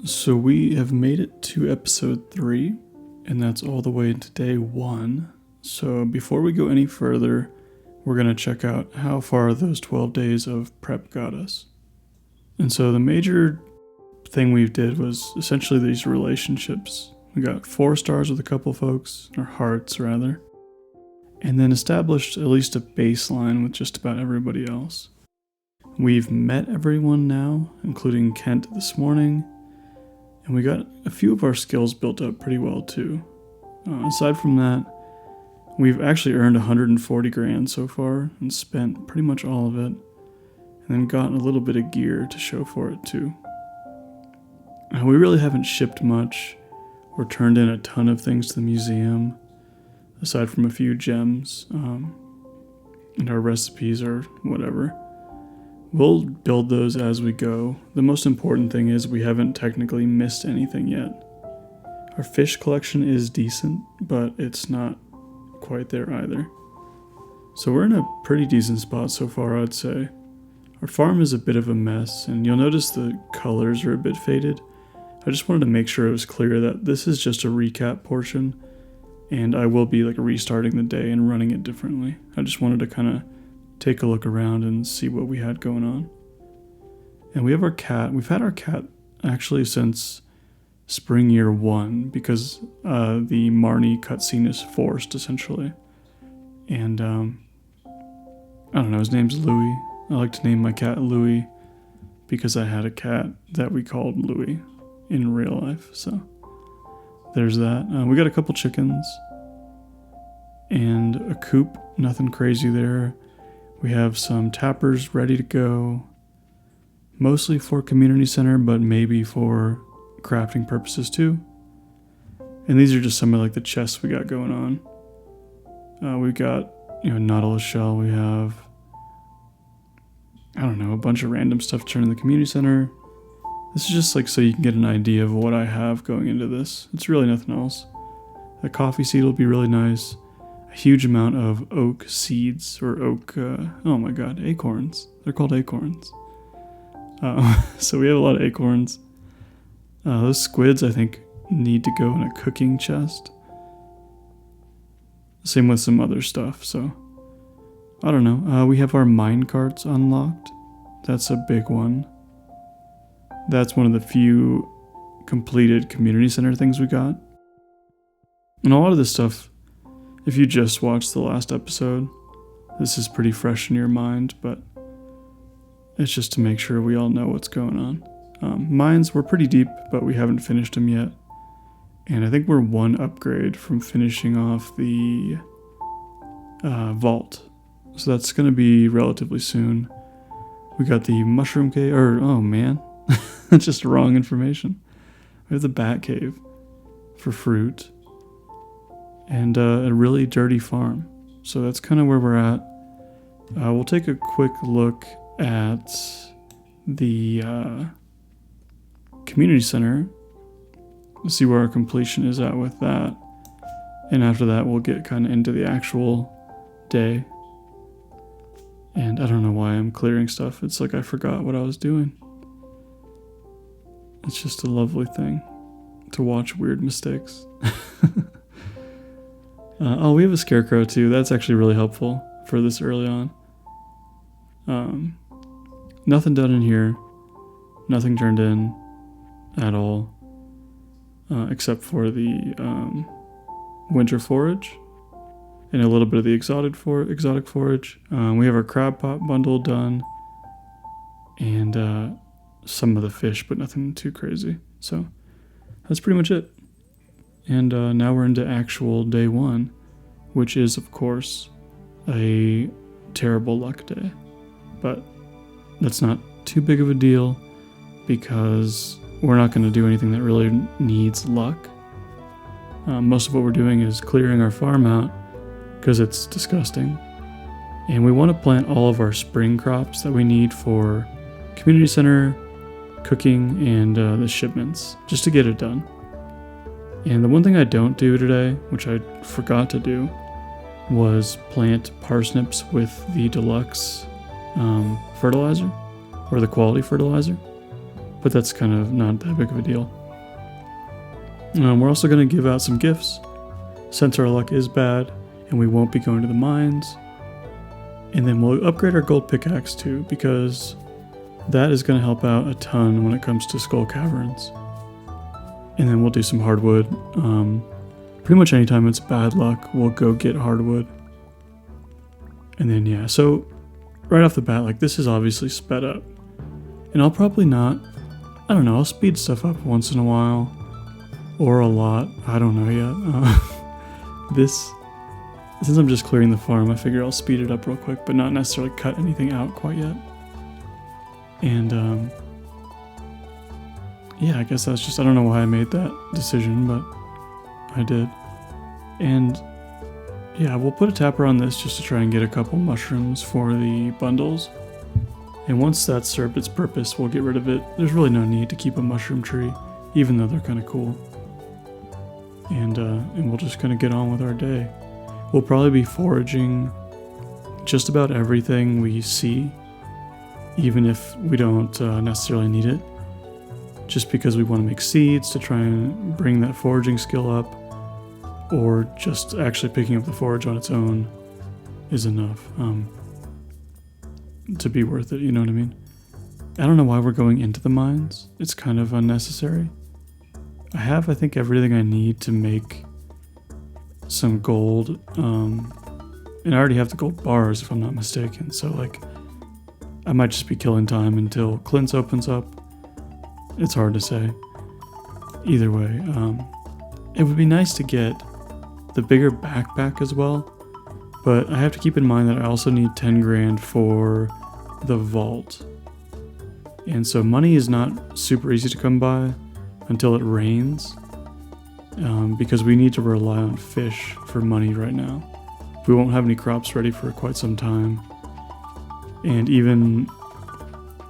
So we have made it to episode 3, and that's all the way into day 1. So before we go any further, we're going to check out how far those 12 days of prep got us. And so the major thing we did was essentially these relationships. We got 4 stars with a couple folks, or hearts rather, and then established at least a baseline with just about everybody else. We've met everyone now, including Kent this morning, and we got a few of our skills built up pretty well too. Aside from that, we've actually earned 140 grand so far and spent pretty much all of it, and then gotten a little bit of gear to show for it too. We really haven't shipped much or turned in a ton of things to the museum, aside from a few gems, and our recipes or whatever. We'll build those as we go. The most important thing is we haven't technically missed anything yet. Our fish collection is decent, but it's not quite there either. So we're in a pretty decent spot so far, I'd say. Our farm is a bit of a mess, and you'll notice the colors are a bit faded. I just wanted to make sure it was clear that this is just a recap portion, and I will be restarting the day and running it differently. I just wanted to kind of take a look around and see what we had going on. And we have our cat. We've had our cat actually since spring year 1 because the Marnie cutscene is forced essentially. And I don't know, his name's Louie. I like to name my cat Louie because I had a cat that we called Louie in real life. So there's that. We got a couple chickens and a coop, nothing crazy there. We have some tappers ready to go, mostly for community center, but maybe for crafting purposes too. And these are just some of the chests we got going on. We've got, nautilus shell. We have, a bunch of random stuff to turn in the community center. This is just so you can get an idea of what I have going into this. It's really nothing else. The coffee seed will be really nice. A huge amount of oak seeds, or oak, acorns. They're called acorns. So we have a lot of acorns. Those squids, I think, need to go in a cooking chest. Same with some other stuff, so I don't know. We have our mine carts unlocked. That's a big one. That's one of the few completed community center things we got. And a lot of this stuff, if you just watched the last episode, this is pretty fresh in your mind, but it's just to make sure we all know what's going on. Mines were pretty deep, but we haven't finished them yet. And I think we're 1 upgrade from finishing off the vault. So that's going to be relatively soon. We got the mushroom cave, that's just wrong information. We have the bat cave for fruit. And a really dirty farm. So that's kind of where we're at. We'll take a quick look at the community center. See where our completion is at with that. And after that, we'll get kind of into the actual day. And I don't know why I'm clearing stuff. It's I forgot what I was doing. It's just a lovely thing to watch weird mistakes. We have a scarecrow too. That's actually really helpful for this early on. Nothing done in here. Nothing turned in at all. Except for the winter forage and a little bit of the exotic forage. We have our crab pot bundle done. And some of the fish, but nothing too crazy. So that's pretty much it. And now we're into actual day 1, which is, of course, a terrible luck day. But that's not too big of a deal because we're not going to do anything that really needs luck. Most of what we're doing is clearing our farm out because it's disgusting. And we want to plant all of our spring crops that we need for community center, cooking, and the shipments, just to get it done. And the one thing I don't do today, which I forgot to do, was plant parsnips with the deluxe fertilizer, or the quality fertilizer. but that's kind of not that big of a deal. We're also going to give out some gifts, since our luck is bad, and we won't be going to the mines. And then we'll upgrade our gold pickaxe too, because that is going to help out a ton when it comes to Skull Caverns. And then we'll do some hardwood. Pretty much anytime it's bad luck, we'll go get hardwood. And then yeah, so right off the bat, like this is obviously sped up. And I'll probably not, I don't know, I'll speed stuff up once in a while. Or a lot, I don't know yet. Since I'm just clearing the farm, I figure I'll speed it up real quick, but not necessarily cut anything out quite yet. And yeah, I guess that's just, I don't know why I made that decision, but I did. And yeah, we'll put a tapper on this just to try and get a couple mushrooms for the bundles. And once that's served its purpose, we'll get rid of it. There's really no need to keep a mushroom tree, even though they're kind of cool. And we'll just kind of get on with our day. We'll probably be foraging just about everything we see, even if we don't necessarily need it. Just because we want to make seeds to try and bring that foraging skill up, or just actually picking up the forage on its own is enough to be worth it, you know what I mean? I don't know why we're going into the mines. It's kind of unnecessary. I have, I think, everything I need to make some gold, and I already have the gold bars if I'm not mistaken, so like I might just be killing time until Clint's opens up. It's hard to say. Either way, it would be nice to get the bigger backpack as well, but I have to keep in mind that I also need 10 grand for the vault. And so money is not super easy to come by until it rains, because we need to rely on fish for money right now. We won't have any crops ready for quite some time. And even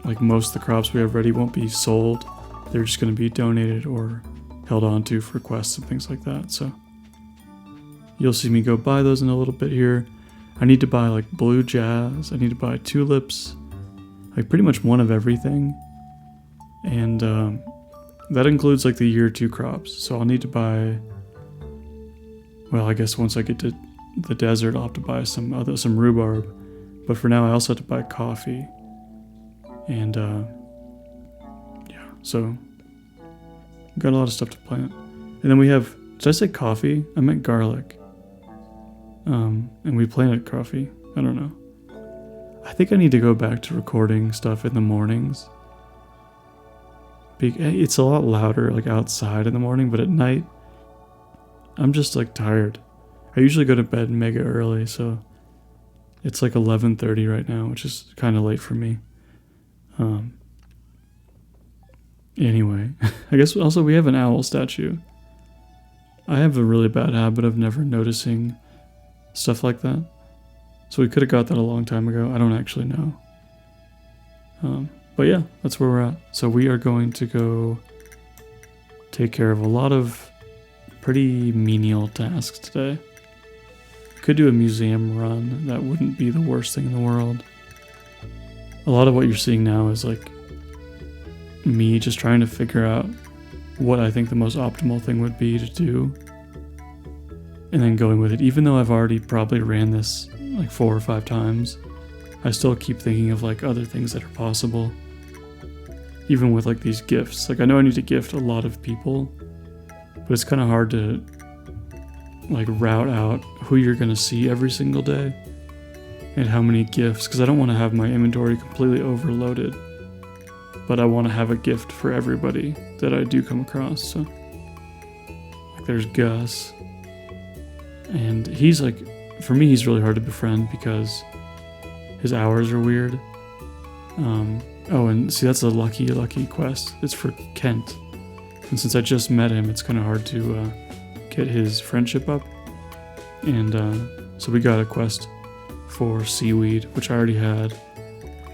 like most of the crops we have ready won't be sold. They're just going to be donated or held onto for quests and things like that. So you'll see me go buy those in a little bit here. I need to buy like blue jazz. I need to buy tulips, like pretty much one of everything. And that includes like the year 2 crops. So I'll need to buy, well, I guess once I get to the desert, I'll have to buy some rhubarb. But for now, I also have to buy coffee. And yeah, so got a lot of stuff to plant. And then we have, did I say coffee? I meant garlic. And we planted coffee. I don't know. I think I need to go back to recording stuff in the mornings. It's a lot louder like outside in the morning, but at night, I'm just like tired. I usually go to bed mega early, so it's like 11:30 right now, which is kind of late for me. Anyway, I guess also we have an owl statue. I have a really bad habit of never noticing stuff like that. So we could have got that a long time ago. I don't actually know. But yeah, that's where we're at. So we are going to go take care of a lot of pretty menial tasks today. Could do a museum run. That wouldn't be the worst thing in the world. A lot of what you're seeing now is like me just trying to figure out what I think the most optimal thing would be to do, and then going with it. Even though I've already probably ran this like 4 or 5 times, I still keep thinking of like other things that are possible. Even with like these gifts, like I know I need to gift a lot of people, but it's kind of hard to like route out who you're gonna see every single day and how many gifts, because I don't want to have my inventory completely overloaded, but I want to have a gift for everybody that I do come across. So like there's Gus, and he's like, for me he's really hard to befriend because his hours are weird. Oh, and see, that's a lucky quest. It's for Kent, and since I just met him, it's kind of hard to get his friendship up. And so we got a quest for seaweed, which I already had,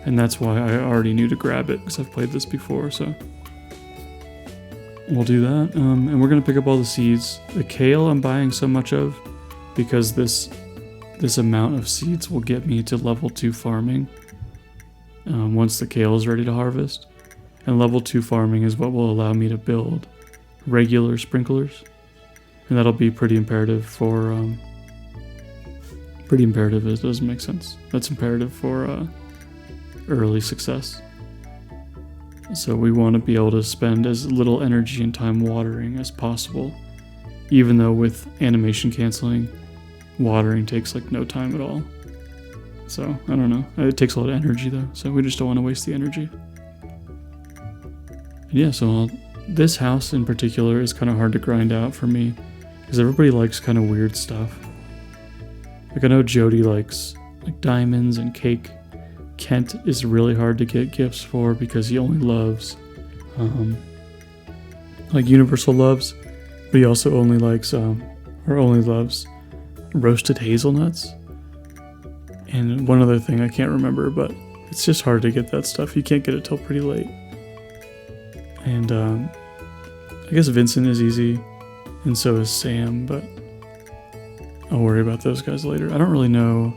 and that's why I already knew to grab it, because I've played this before. So we'll do that, and we're gonna pick up all the seeds. The kale I'm buying so much of because this amount of seeds will get me to level 2 farming once the kale is ready to harvest. And level 2 farming is what will allow me to build regular sprinklers. And that'll be pretty imperative for, pretty imperative, it doesn't make sense. That's imperative for early success. So we want to be able to spend as little energy and time watering as possible. Even though with animation canceling, watering takes like no time at all. So, I don't know. It takes a lot of energy though, so we just don't want to waste the energy. And yeah, so this house in particular is kind of hard to grind out for me, because everybody likes kind of weird stuff. Like I know Jody likes like diamonds and cake. Kent is really hard to get gifts for because he only loves like universal loves, but he also only likes only loves roasted hazelnuts. And one other thing I can't remember, but it's just hard to get that stuff. You can't get it till pretty late. And I guess Vincent is easy, and so is Sam, but I'll worry about those guys later. I don't really know.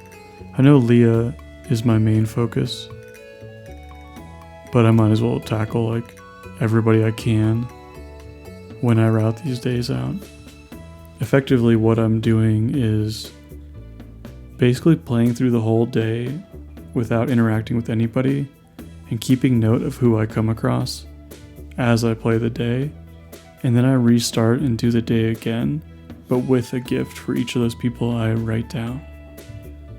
I know Leah is my main focus, but I might as well tackle like everybody I can when I route these days out. Effectively, what I'm doing is basically playing through the whole day without interacting with anybody and keeping note of who I come across as I play the day, and then I restart and do the day again, but with a gift for each of those people I write down.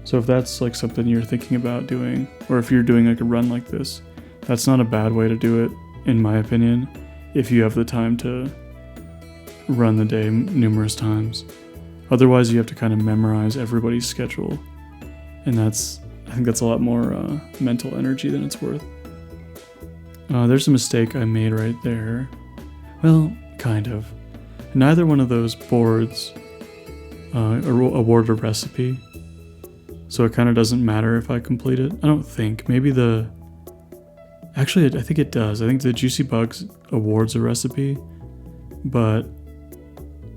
So if that's like something you're thinking about doing, or if you're doing like a run like this, that's not a bad way to do it, in my opinion, if you have the time to run the day numerous times. Otherwise, you have to kind of memorize everybody's schedule, and I think that's a lot more mental energy than it's worth. There's a mistake I made right there. Well, kind of. Neither one of those boards award a recipe, so it kind of doesn't matter if I complete it. I don't think. Maybe actually, I think it does. I think the Juicy Bugs awards a recipe, but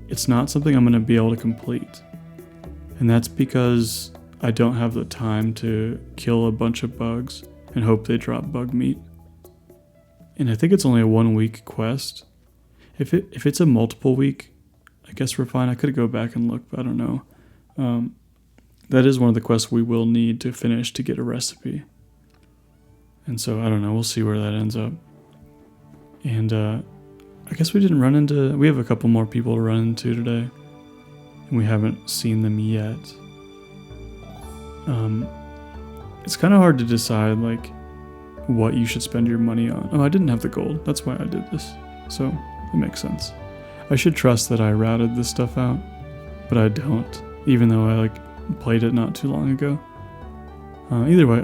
it's not something I'm going to be able to complete. And that's because I don't have the time to kill a bunch of bugs and hope they drop bug meat. And I think it's only a 1 week quest. If it's a multiple week, I guess we're fine. I could go back and look, but I don't know. That is one of the quests we will need to finish to get a recipe. And so, I don't know, we'll see where that ends up. And I guess we have a couple more people to run into today, and we haven't seen them yet. It's kind of hard to decide, like, what you should spend your money on. Oh, I didn't have the gold. That's why I did this. So, it makes sense. I should trust that I routed this stuff out, but I don't, even though I, played it not too long ago. Either way,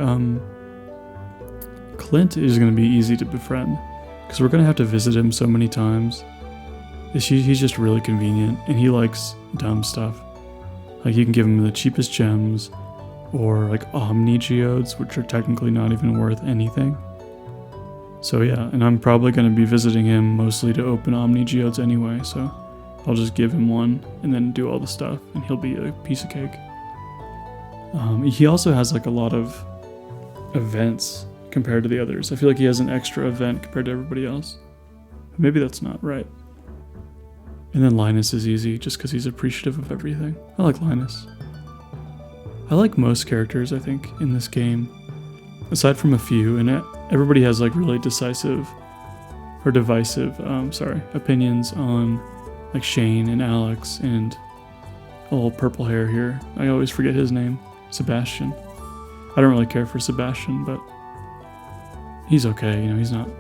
Clint is going to be easy to befriend, because we're going to have to visit him so many times. He's just really convenient, and he likes dumb stuff. Like, you can give him the cheapest gems, or Omni Geodes, which are technically not even worth anything. So yeah, and I'm probably going to be visiting him mostly to open Omni Geodes anyway, so I'll just give him one, and then do all the stuff, and he'll be a piece of cake. He also has a lot of events compared to the others. I feel like he has an extra event compared to everybody else. Maybe that's not right. And then Linus is easy just because he's appreciative of everything. I like Linus. I like most characters, I think, in this game, aside from a few, and everybody has really divisive opinions on Shane and Alex and a little purple hair here. I always forget his name. Sebastian. I don't really care for Sebastian, but he's okay. He's not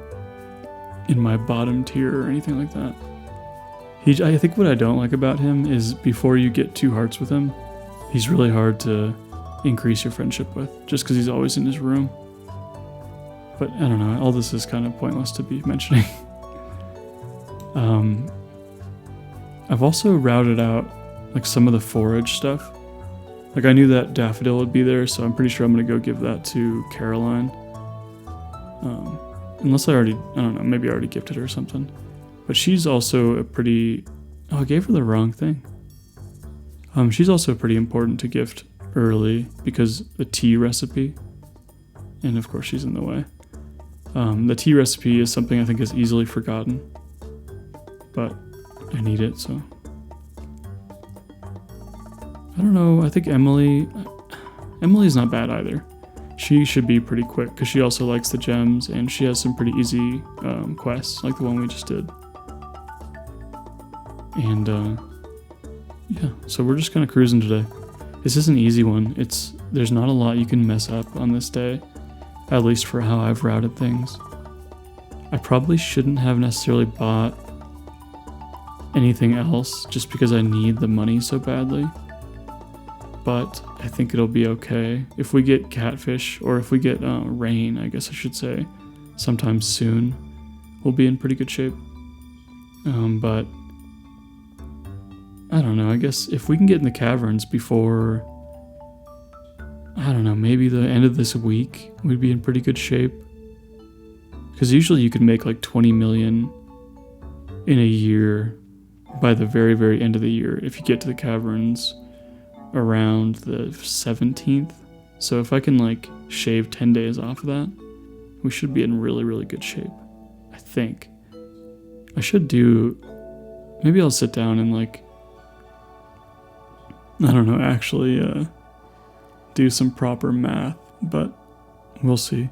in my bottom tier or anything like that. I think what I don't like about him is before you get 2 hearts with him, he's really hard to increase your friendship with, just because he's always in his room. But I don't know, all this is kind of pointless to be mentioning. I've also routed out some of the forage stuff. I knew that Daffodil would be there, so I'm pretty sure I'm going to go give that to Caroline. Unless I don't know, maybe I already gifted her or something. But she's also I gave her the wrong thing. She's also pretty important to gift early because the tea recipe. And of course she's in the way. The tea recipe is something I think is easily forgotten, but I need it, so. I don't know, I think Emily's not bad either. She should be pretty quick because she also likes the gems and she has some pretty easy quests like the one we just did. And yeah, so we're just kind of cruising today. This is an easy one. There's not a lot you can mess up on this day, at least for how I've routed things. I probably shouldn't have necessarily bought anything else just because I need the money so badly. But I think it'll be okay. If we get catfish, or if we get rain, I guess I should say, sometime soon, we'll be in pretty good shape. But I don't know, I guess if we can get in the caverns before, I don't know, maybe the end of this week, we'd be in pretty good shape. Because usually you can make like 20 million in a year by the very, very end of the year if you get to the caverns around the 17th. So if I can like shave 10 days off of that, we should be in really, really good shape. I think. I should maybe I'll sit down and like, I don't know, actually do some proper math, but we'll see.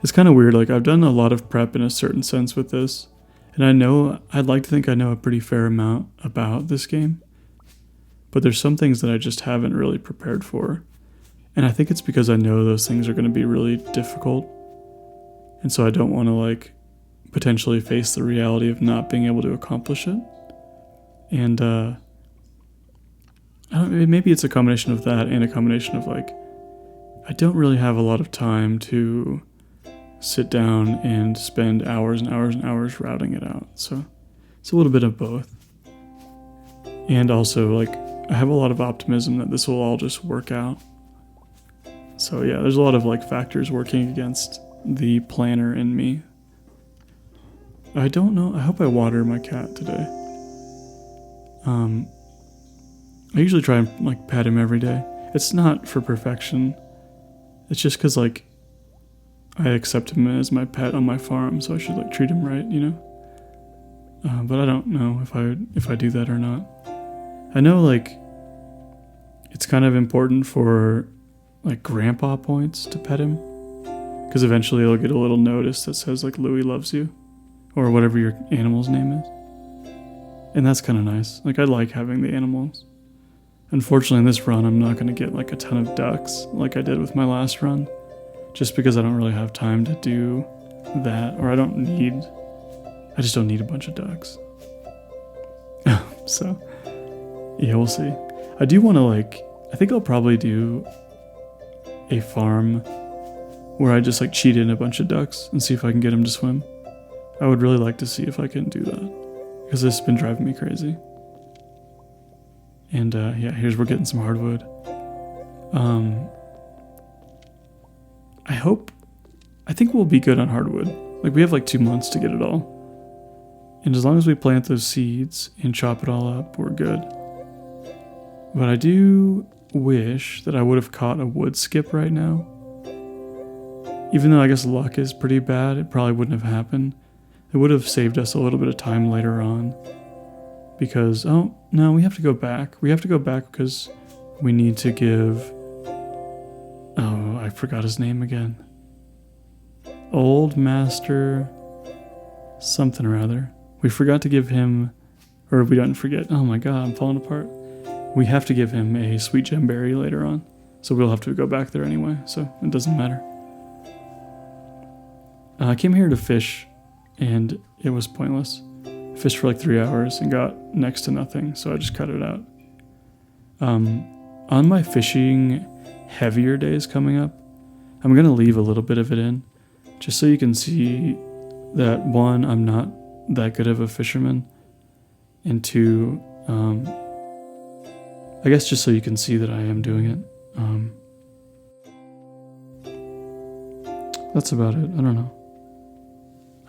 It's kind of weird, like I've done a lot of prep in a certain sense with this, and I'd like to think I know a pretty fair amount about this game. But there's some things that I just haven't really prepared for. And I think it's because I know those things are going to be really difficult. And so I don't want to like potentially face the reality of not being able to accomplish it. And maybe it's a combination of that and a combination of like, I don't really have a lot of time to sit down and spend hours and hours and hours routing it out. So it's a little bit of both. And also like, I have a lot of optimism that this will all just work out. So yeah, there's a lot of like factors working against the planner in me. I don't know. I hope I water my cat today. I usually try and like pet him every day. It's not for perfection. It's just because like I accept him as my pet on my farm, so I should like treat him right, you know. But I don't know if I do that or not. I know like it's kind of important for like grandpa points to pet him, because eventually he'll get a little notice that says like Louie loves you, or whatever your animal's name is. And that's kind of nice. Like I like having the animals. Unfortunately in this run I'm not going to get like a ton of ducks like I did with my last run, just because I don't really have time to do that, or I just don't need a bunch of ducks. So yeah, we'll see. I do want to I think I'll probably do a farm where I just cheat in a bunch of ducks and see if I can get them to swim. I would really like to see if I can do that, because this has been driving me crazy. And yeah, we're getting some hardwood. I think we'll be good on hardwood. We have 2 months to get it all. And as long as we plant those seeds and chop it all up, we're good. But I do wish that I would have caught a wood skip right now. Even though I guess luck is pretty bad, it probably wouldn't have happened. It would have saved us a little bit of time later on. Because, oh, no, we have to go back. We have to go back because we need to give... Oh, I forgot his name again. Old Master... something or other. We forgot to give him... Or we don't forget. Oh my god, I'm falling apart. We have to give him a sweet gem berry later on. So we'll have to go back there anyway, so it doesn't matter. I came here to fish, and it was pointless. I fished for 3 hours and got next to nothing, so I just cut it out. On my fishing heavier days coming up, I'm going to leave a little bit of it in, just so you can see that, one, I'm not that good of a fisherman, and two, I guess just so you can see that I am doing it. That's about it. I don't know.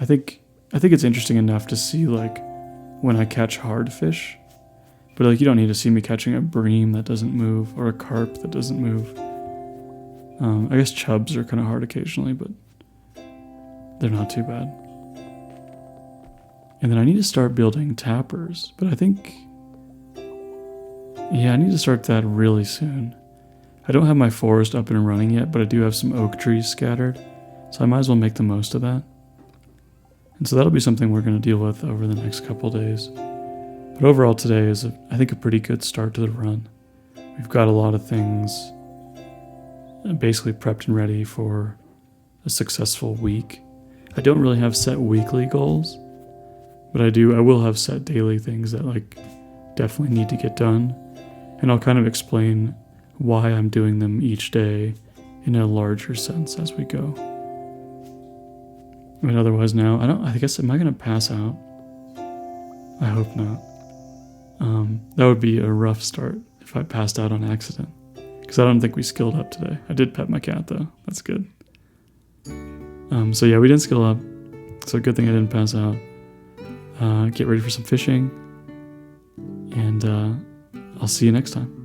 I think it's interesting enough to see when I catch hard fish, but you don't need to see me catching a bream that doesn't move or a carp that doesn't move. I guess chubs are kind of hard occasionally, but they're not too bad. And then I need to start building tappers, but I think, yeah, I need to start that really soon. I don't have my forest up and running yet, but I do have some oak trees scattered, so I might as well make the most of that. And so that'll be something we're going to deal with over the next couple days. But overall today is, I think, a pretty good start to the run. We've got a lot of things basically prepped and ready for a successful week. I don't really have set weekly goals, but I will have set daily things that like definitely need to get done. And I'll kind of explain why I'm doing them each day in a larger sense as we go. But otherwise now, I guess, am I going to pass out? I hope not. That would be a rough start if I passed out on accident. Because I don't think we skilled up today. I did pet my cat though. That's good. So yeah, we didn't skill up. So good thing I didn't pass out. Get ready for some fishing. And I'll see you next time.